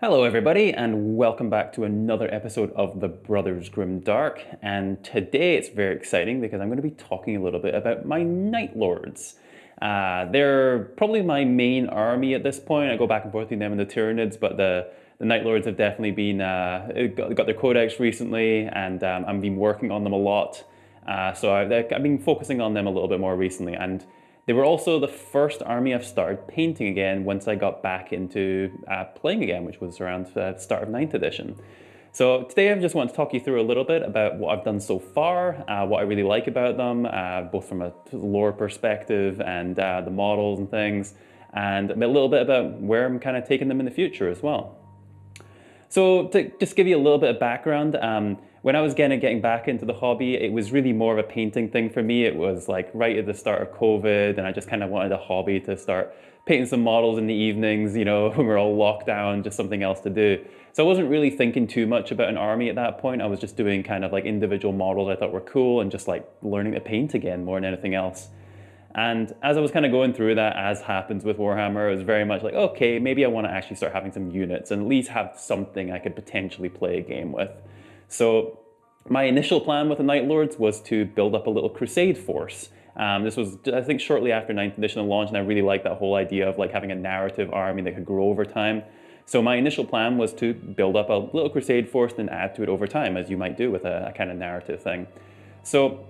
Hello, everybody, and welcome back to another episode of the Brothers Grimdark. And today it's very exciting because I'm going to be talking a little bit about my Night Lords. They're probably my main army at this point. I go back and forth between them and the Tyranids, but the Night Lords have definitely been got their codex recently, and I've been working on them a lot. So I've been focusing on them a little bit more recently, and they were also the first army I've started painting again once I got back into playing again, which was around the start of 9th edition. So today I just want to talk you through a little bit about what I've done so far, what I really like about them, both from a lore perspective and the models and things, and a little bit about where I'm kind of taking them in the future as well. So to just give you a little bit of background, when I was getting back into the hobby, it was really more of a painting thing for me. It was like right at the start of COVID, and I just kind of wanted a hobby to start painting some models in the evenings, when we're all locked down, just something else to do. So I wasn't really thinking too much about an army at that point. I was just doing kind of like individual models I thought were cool and just like learning to paint again more than anything else. And as I was kind of going through that, as happens with Warhammer, it was very much like, okay, maybe I want to actually start having some units and at least have something I could potentially play a game with. So my initial plan with the Night Lords was to build up a little crusade force. This was, I think, shortly after 9th edition launch, and I really liked that whole idea of like having a narrative army that could grow over time. So my initial plan was to build up a little crusade force and add to it over time, as you might do with a kind of narrative thing. So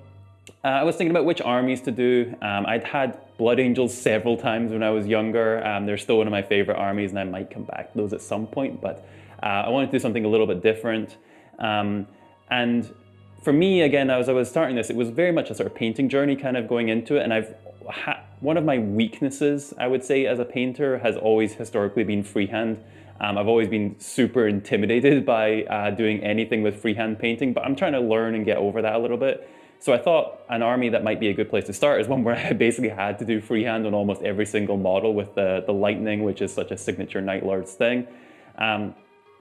I was thinking about which armies to do. I'd had Blood Angels several times when I was younger. They're still one of my favorite armies, and I might come back to those at some point, but I wanted to do something a little bit different. And for me, again, as I was starting this, it was very much a sort of painting journey kind of going into it, and one of my weaknesses, I would say, as a painter has always historically been freehand. I've always been super intimidated by doing anything with freehand painting, but I'm trying to learn and get over that a little bit. So I thought an army that might be a good place to start is one where I basically had to do freehand on almost every single model with the lightning, which is such a signature Night Lords thing.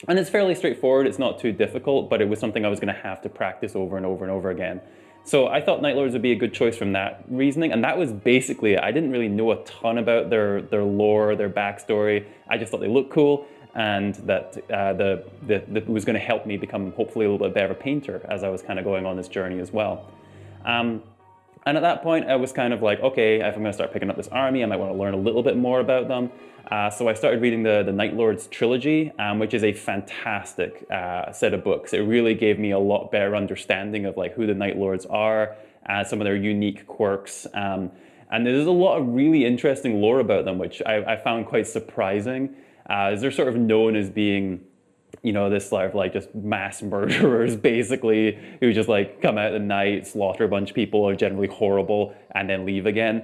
And it's fairly straightforward, it's not too difficult, but it was something I was going to have to practice over and over and over again. So I thought Night Lords would be a good choice from that reasoning, and that was basically it. I didn't really know a ton about their lore, their backstory. I just thought they looked cool, and that it was going to help me become hopefully a little bit better painter as I was kind of going on this journey as well. And at that point, I was kind of like, okay, if I'm going to start picking up this army, I might want to learn a little bit more about them. So I started reading the Night Lords trilogy, which is a fantastic set of books. It really gave me a lot better understanding of like who the Night Lords are, some of their unique quirks. And there's a lot of really interesting lore about them, which I found quite surprising. They're sort of known as being this sort of like just mass murderers basically who just like come out at night, slaughter a bunch of people, are generally horrible, and then leave again.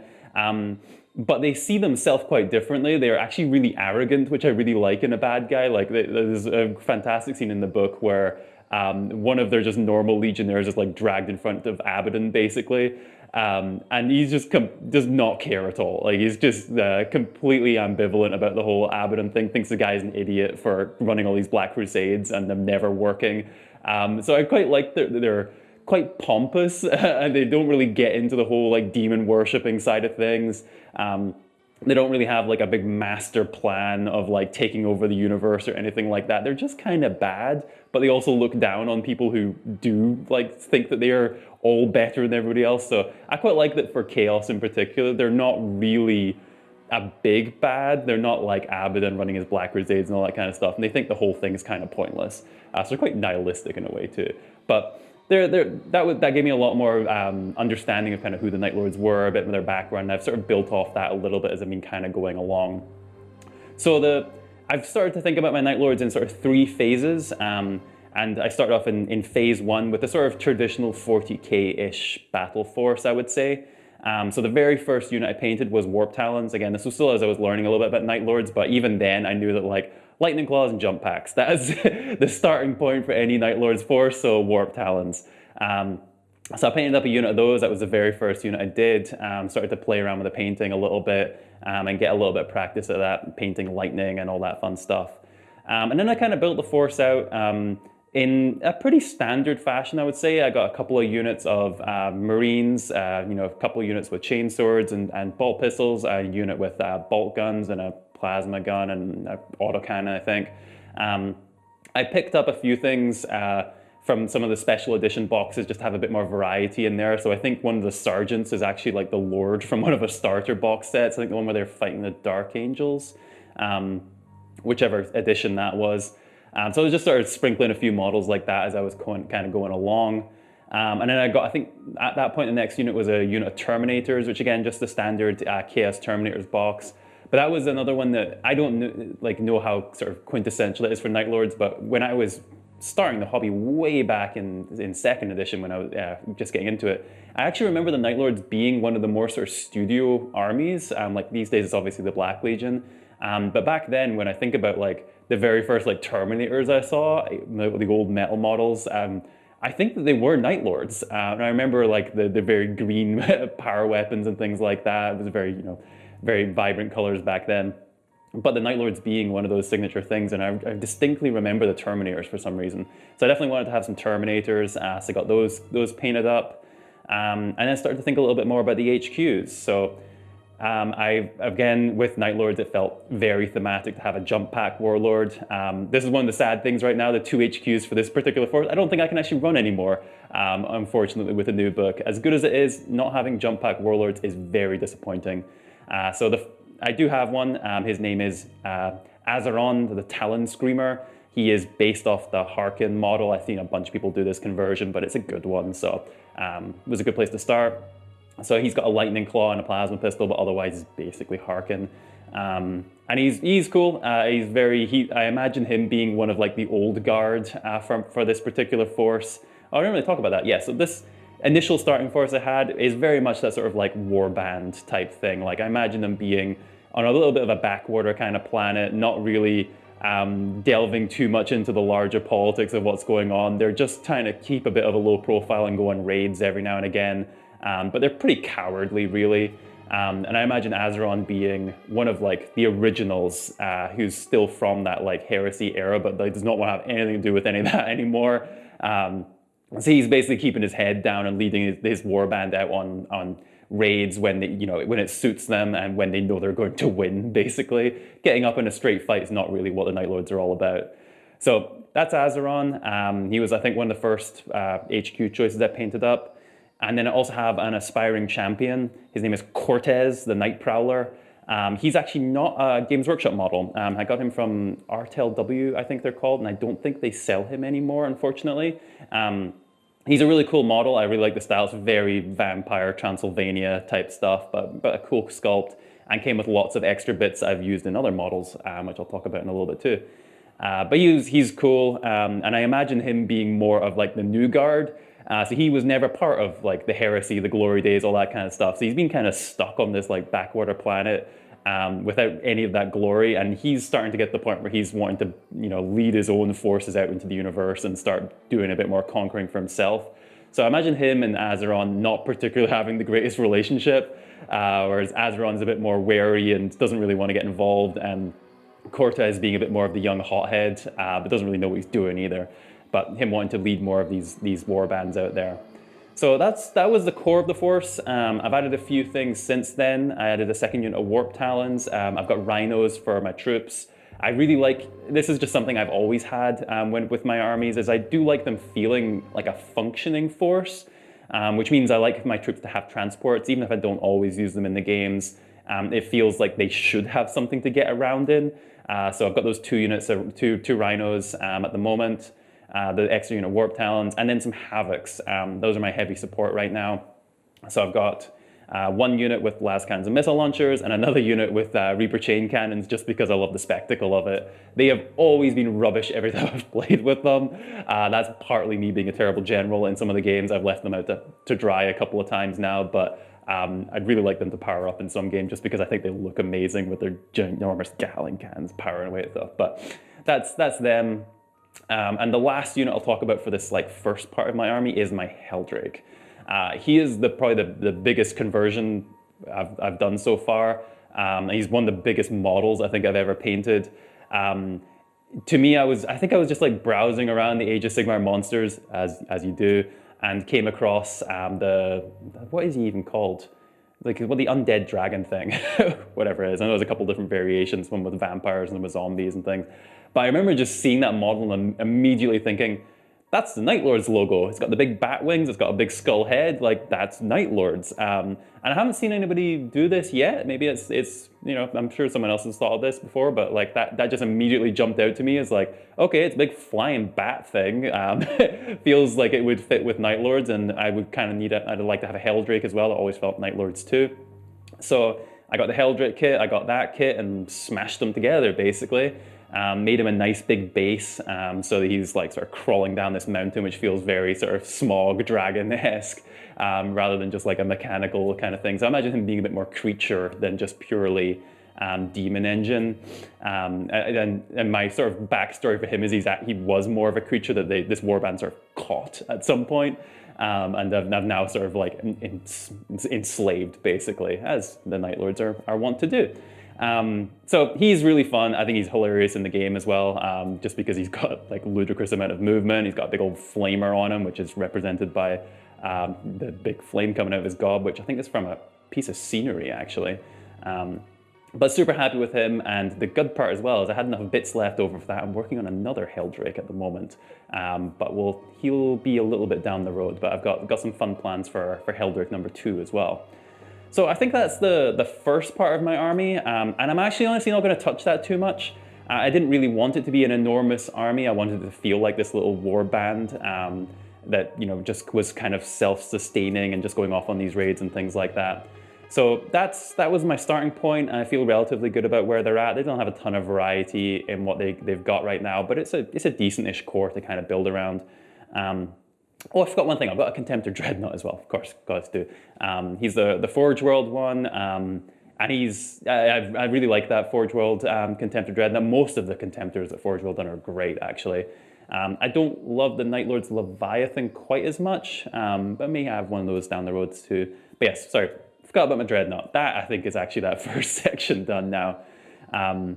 But they see themselves quite differently. They're actually really arrogant, which I really like in a bad guy. Like there's a fantastic scene in the book where one of their just normal legionnaires is like dragged in front of Abaddon basically. And he's just does not care at all. Like he's just completely ambivalent about the whole Abaddon thing. Thinks the guy's an idiot for running all these Black Crusades and them never working. So I quite like that they're quite pompous and they don't really get into the whole like demon worshipping side of things. They don't really have like a big master plan of like taking over the universe or anything like that. They're just kind of bad, but they also look down on people who do like think that they are all better than everybody else. So I quite like that for Chaos in particular. They're not really a big bad. They're not like Abaddon running his Black Crusades and all that kind of stuff. And they think the whole thing is kind of pointless. So they're quite nihilistic in a way too. But that gave me a lot more understanding of kind of who the Night Lords were, a bit of their background. I've sort of built off that a little bit as I've been kind of going along. So I've started to think about my Night Lords in sort of 3 phases. And I started off in phase 1 with the sort of traditional 40k-ish battle force, I would say. So the very first unit I painted was Warp Talons. Again, this was still as I was learning a little bit about Night Lords, but even then I knew that like Lightning Claws and Jump Packs, that is the starting point for any Night Lords force, so Warp Talons. So I painted up a unit of those. That was the very first unit I did. Started to play around with the painting a little bit and get a little bit of practice at that, painting lightning and all that fun stuff. And then I kind of built the force out in a pretty standard fashion, I would say. I got a couple of units of Marines, a couple of units with chainswords and bolt pistols, a unit with bolt guns and a plasma gun and an autocannon, I think. I picked up a few things from some of the special edition boxes just to have a bit more variety in there. So I think one of the sergeants is actually like the Lord from one of the starter box sets. I think the one where they're fighting the Dark Angels, whichever edition that was. So I just started sprinkling a few models like that as I was kind of going along. And then I think at that point, the next unit was a unit of Terminators, which again, just the standard Chaos Terminators box. But that was another one that I don't know how sort of quintessential it is for Night Lords, but when I was starting the hobby way back in second edition when I was just getting into it, I actually remember the Night Lords being one of the more sort of studio armies. Like these days, it's obviously the Black Legion. But back then, when I think about like the very first like Terminators I saw, the old metal models, I think that they were Night Lords. And I remember like the very green power weapons and things like that. It was very, very vibrant colors back then. But the Night Lords being one of those signature things, and I distinctly remember the Terminators for some reason. So I definitely wanted to have some Terminators, so I got those painted up. And then started to think a little bit more about the HQs. So again, with Night Lords, it felt very thematic to have a jump pack Warlord. This is one of the sad things right now, the 2 HQs for this particular force, I don't think I can actually run anymore, unfortunately, with the new book. As good as it is, not having jump pack Warlords is very disappointing. I do have one. His name is Azeron, the Talon Screamer. He is based off the Harkin model. I've seen a bunch of people do this conversion, but it's a good one, so it was a good place to start. So he's got a lightning claw and a plasma pistol, but otherwise he's basically Harkin. And he's cool. I imagine him being one of like the old guard for this particular force. Oh, I didn't really talk about that. Yeah, so this initial starting force I had is very much that sort of like warband type thing. Like I imagine them being on a little bit of a backwater kind of planet, not really delving too much into the larger politics of what's going on. They're just trying to keep a bit of a low profile and go on raids every now and again. But they're pretty cowardly, really. And I imagine Azeron being one of like the originals who's still from that like heresy era, but like, does not want to have anything to do with any of that anymore. So he's basically keeping his head down and leading his warband out on raids when when it suits them and when they know they're going to win. Basically, getting up in a straight fight is not really what the Night Lords are all about. So that's Azeron. He was, I think, one of the first HQ choices I painted up. And then I also have an aspiring champion. His name is Cortez, the Night Prowler. He's actually not a Games Workshop model. I got him from RTLW, I think they're called, and I don't think they sell him anymore, unfortunately. He's a really cool model. I really like the style. It's very Vampire Transylvania type stuff, but a cool sculpt, and came with lots of extra bits I've used in other models, which I'll talk about in a little bit too. But he's cool, and I imagine him being more of like the new guard. So he was never part of like the heresy, the glory days, all that kind of stuff. So he's been kind of stuck on this like backwater planet without any of that glory. And he's starting to get to the point where he's wanting to, lead his own forces out into the universe and start doing a bit more conquering for himself. So I imagine him and Azeron not particularly having the greatest relationship, whereas Azeron's a bit more wary and doesn't really want to get involved, and Cortez being a bit more of the young hothead, but doesn't really know what he's doing either. But him wanting to lead more of these war bands out there. So that was the core of the force. I've added a few things since then. I added a second unit of Warp Talons. I've got Rhinos for my troops. I really like, this is just something I've always had with my armies, is I do like them feeling like a functioning force, which means I like my troops to have transports, even if I don't always use them in the games. It feels like they should have something to get around in. So I've got those 2 units, two Rhinos at the moment. The extra unit Warp Talons, and then some Havocs. Those are my heavy support right now. So I've got 1 unit with las cannons and missile launchers, and another unit with Reaper chain cannons, just because I love the spectacle of it. They have always been rubbish every time I've played with them. That's partly me being a terrible general in some of the games. I've left them out to dry a couple of times now, but I'd really like them to power up in some games, just because I think they look amazing with their ginormous Gatling cannons powering away at stuff. But that's them. And the last unit I'll talk about for this first part of my army is my Helldrake. He is probably the biggest conversion I've done so far. He's one of the biggest models I think I've ever painted. To me, I think I was just browsing around the Age of Sigmar monsters, as you do, and came across what is he even called? The undead dragon thing, whatever it is. I know there's a couple different variations, one with vampires and one with zombies and things. But I remember just seeing that model and immediately thinking, that's the Night Lord's logo. It's got the big bat wings, it's got a big skull head, like that's Night Lords. And I haven't seen anybody do this yet. Maybe it's I'm sure someone else has thought of this before, but like that just immediately jumped out to me as like, okay, it's a big flying bat thing. Feels like it would fit with Night Lords, and I would kind of need it. I'd like to have a Helldrake as well. I always felt Night Lords too. So I got the Helldrake kit, I got that kit, and smashed them together basically. Made him a nice big base, so that he's like sort of crawling down this mountain, which feels very sort of smog dragon-esque, rather than just like a mechanical kind of thing. So I imagine him being a bit more creature than just purely demon engine. And my sort of backstory for him is he was more of a creature that this warband sort of caught at some point. And I've now sort of like enslaved, basically, as the Night Lords are wont to do. So he's really fun. I think he's hilarious in the game as well, just because he's got like ludicrous amount of movement. He's got a big old flamer on him, which is represented by the big flame coming out of his gob, which I think is from a piece of scenery, actually. But super happy with him, and the good part as well is I had enough bits left over for that. I'm working on another Helldrake at the moment, but he'll be a little bit down the road. But I've got some fun plans for Helldrake number 2 as well. So I think that's the first part of my army, and I'm actually honestly not going to touch that too much. I didn't really want it to be an enormous army. I wanted it to feel like this little war band that just was kind of self-sustaining and just going off on these raids and things like that. So that was my starting point, and I feel relatively good about where they're at. They don't have a ton of variety in what they've got right now, but it's a decent-ish core to kind of build around. Oh, I forgot one thing. I've got a Contemptor Dreadnought as well. Of course, got to do. He's the Forge World one, and I really like that Forge World Contemptor Dreadnought. Most of the Contemptors that Forge World done are great, actually. I don't love the Night Lord's Leviathan quite as much, but I may have one of those down the road too. But yes, sorry. Forgot about my Dreadnought. That, I think, is actually that first section done now. The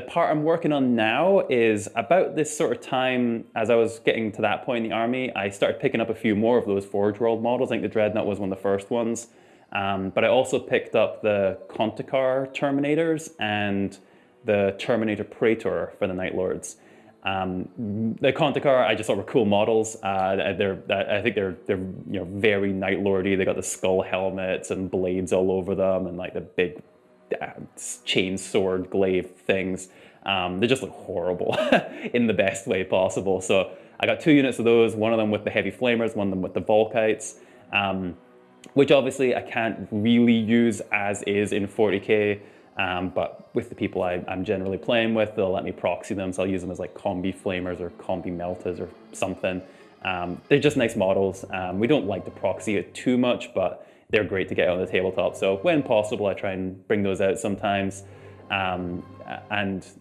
part I'm working on now is about this sort of time, as I was getting to that point in the army, I started picking up a few more of those Forge World models. I think the Dreadnought was one of the first ones. But I also picked up the Contikar Terminators and the Terminator Praetor for the Night Lords. The Contikar I just thought were cool models. I think they're very Night Lordy. They got the skull helmets and blades all over them, and like the big chain sword glaive things. They just look horrible in the best way possible. So I got 2 units of those. One of them with the heavy flamers, one of them with the Volkites, which obviously I can't really use as is in 40k. But with the people I'm generally playing with, they'll let me proxy them, so I'll use them as like combi flamers or combi meltas or something. They're just nice models. We don't like to proxy it too much, but they're great to get on the tabletop. So when possible, I try and bring those out sometimes. And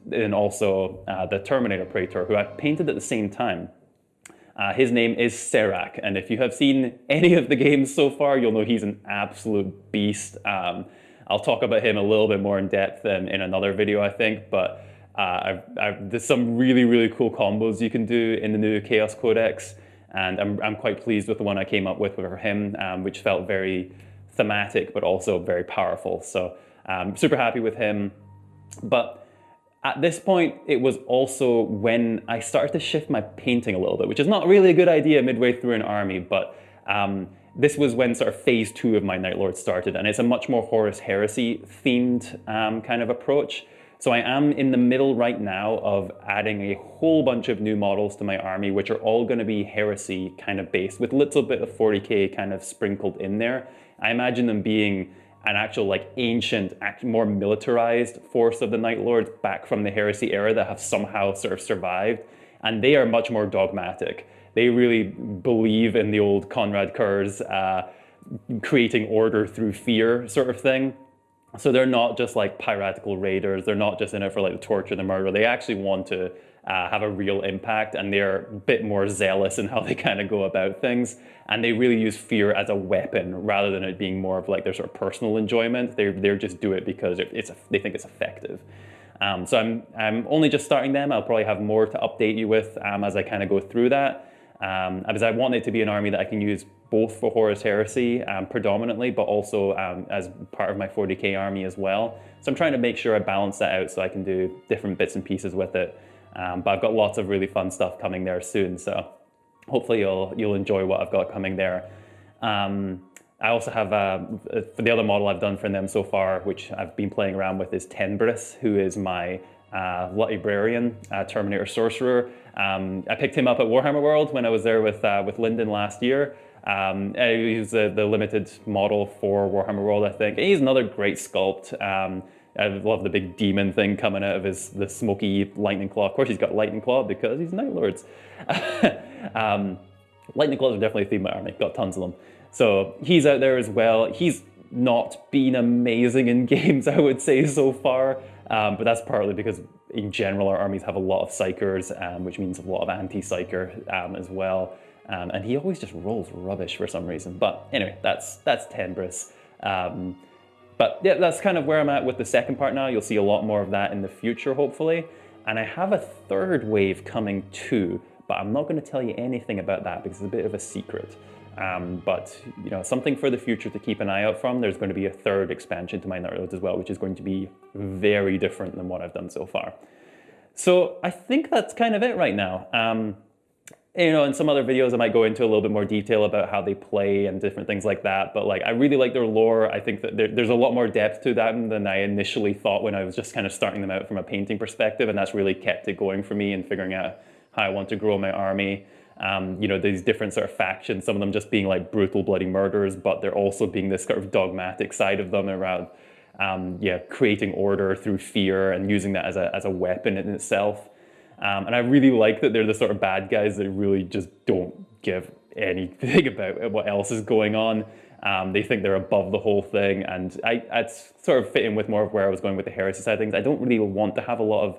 then also the Terminator Praetor, who I painted at the same time. His name is Serac, and if you have seen any of the games so far, you'll know he's an absolute beast. I'll talk about him a little bit more in depth in another video, I think, but there's some really, really cool combos you can do in the new Chaos Codex, and I'm quite pleased with the one I came up with for him, which felt very thematic, but also very powerful. So I'm super happy with him. But at this point, it was also when I started to shift my painting a little bit, which is not really a good idea midway through an army, but this was when sort of phase 2 of my Night Lord started, and it's a much more Horus Heresy themed kind of approach. So I am in the middle right now of adding a whole bunch of new models to my army, which are all going to be Heresy kind of based, with a little bit of 40k kind of sprinkled in there. I imagine them being an actual like ancient, more militarized force of the Night Lords back from the Heresy era that have somehow sort of survived, and they are much more dogmatic. They really believe in the old Conrad Kerr's creating order through fear sort of thing. So they're not just like piratical raiders. They're not just in it for like the torture and the murder. They actually want to have a real impact, and they're a bit more zealous in how they kind of go about things. And they really use fear as a weapon rather than it being more of like their sort of personal enjoyment. They just do it because they think it's effective. So I'm only just starting them. I'll probably have more to update you with as I kind of go through that. Because I want it to be an army that I can use both for Horus Heresy predominantly, but also as part of my 40k army as well. So I'm trying to make sure I balance that out so I can do different bits and pieces with it. But I've got lots of really fun stuff coming there soon, so hopefully you'll enjoy what I've got coming there. I also have, for the other model I've done for them so far, which I've been playing around with, is Tenbrus, who is my Librarian, Terminator Sorcerer. I picked him up at Warhammer World when I was there with Lyndon last year. He's the limited model for Warhammer World, I think. And he's another great sculpt. I love the big demon thing coming out of the smoky lightning claw. Of course, he's got lightning claw because he's Night Lords. Lightning claws are definitely a theme of my army. Got tons of them. So he's out there as well. He's not been amazing in games, I would say, so far. But that's partly because in general our armies have a lot of psychers, which means a lot of anti-psyker as well. And he always just rolls rubbish for some reason. But anyway, that's Tenbrus. But yeah, that's kind of where I'm at with the second part now. You'll see a lot more of that in the future, hopefully. And I have a third wave coming too, but I'm not going to tell you anything about that because it's a bit of a secret. But you know, something for the future to keep an eye out from. There's going to be a third expansion to my Night Lords as well, which is going to be very different than what I've done so far. So I think that's kind of it right now. You know, in some other videos I might go into a little bit more detail about how they play and different things like that, but like I really like their lore. I think that there's a lot more depth to them than I initially thought when I was just kind of starting them out from a painting perspective, and that's really kept it going for me and figuring out how I want to grow my army. You know, these different sort of factions, some of them just being like brutal bloody murderers, but they're also being this sort of dogmatic side of them around yeah, creating order through fear and using that as a weapon in itself. And I really like that they're the sort of bad guys that really just don't give anything about what else is going on. They think they're above the whole thing, and I'd sort of fit in with more of where I was going with the heresy side of things. I don't really want to have a lot of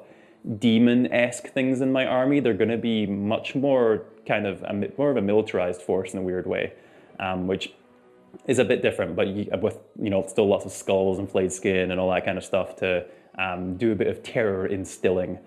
demon-esque things in my army. They're going to be much more kind of more of a militarized force in a weird way, which is a bit different, but with, you know, still lots of skulls and flayed skin and all that kind of stuff to do a bit of terror instilling.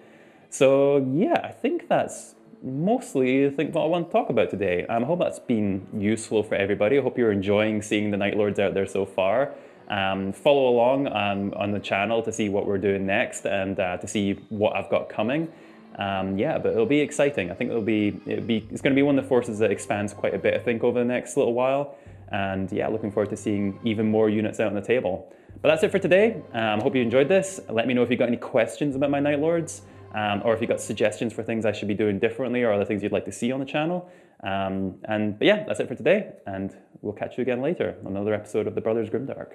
So yeah, I think that's mostly what I want to talk about today. I hope that's been useful for everybody. I hope you're enjoying seeing the Night Lords out there so far. Follow along on the channel to see what we're doing next and to see what I've got coming. Yeah, but it'll be exciting. I think it's going to be one of the forces that expands quite a bit, I think, over the next little while. And yeah, looking forward to seeing even more units out on the table. But that's it for today. I hope you enjoyed this. Let me know if you've got any questions about my Night Lords. Or if you've got suggestions for things I should be doing differently or other things you'd like to see on the channel. But yeah, that's it for today, and we'll catch you again later on another episode of The Brothers Grimdark.